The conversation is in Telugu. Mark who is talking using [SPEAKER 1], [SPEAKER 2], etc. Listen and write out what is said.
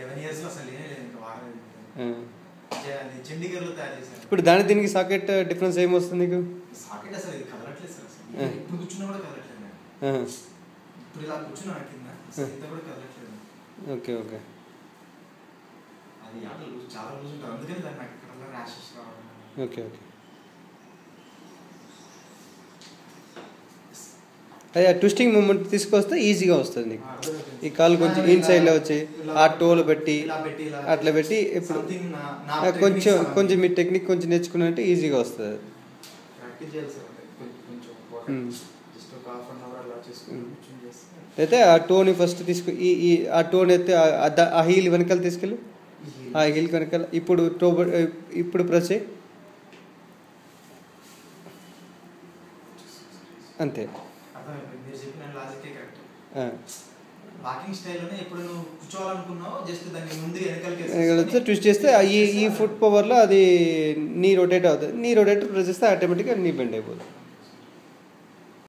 [SPEAKER 1] 11 ఇయర్స్ లో అసలు లేదు ఇంకా వాడలేదు. చండీగఢ్లో తయారు చేశారు.
[SPEAKER 2] ఇప్పుడు దాని దీనికి సాకెట్ డిఫరెన్స్ ఏమొస్తుంది నీకు?
[SPEAKER 1] సాకెట్ అసలు ఇది కదలట్లేదు సార్. అసలు ఇప్పుడు కూర్చున్నా కూడా కదలట్లేదు. ఇప్పుడు ఇలా కూర్చున్నా కింద ఇంత కూడా కదలట్లేదు.
[SPEAKER 2] Okay okay.
[SPEAKER 1] అది చాలా రోజు ఉంటుంది, అందుకని దాన్ని నాకు ఇక్కడ ర్యాషెస్ రావడం.
[SPEAKER 2] Okay okay. అదే ఆ ట్విస్టింగ్ మూమెంట్ తీసుకొస్తే ఈజీగా వస్తుంది నీకు. ఈ కాలు కొంచెం ఇన్సైడ్లో వచ్చి ఆ టోలు పెట్టి అట్లా పెట్టి ఇప్పుడు కొంచెం మీ టెక్నిక్ కొంచెం నేర్చుకున్నట్టు ఈజీగా వస్తుంది. అయితే ఆ టోని ఫస్ట్ తీసుకు ఈ ఆ టోన్ అయితే ఆ హీల్ వెనకాల తీసుకెళ్ళి ఆ హీల్ వెనకాల ఇప్పుడు ఇప్పుడు ప్రెస్ చేయి అంతే. ట్విస్ట్ చేస్తే ఈ ఫుట్ పవర్లో అది నీ రొటేట్ అవుతుంది. నీ రొటేటర్ ప్రెస్ చేస్తే ఆటోమేటిక్గా నీ బెండ్ అయిపోతుంది.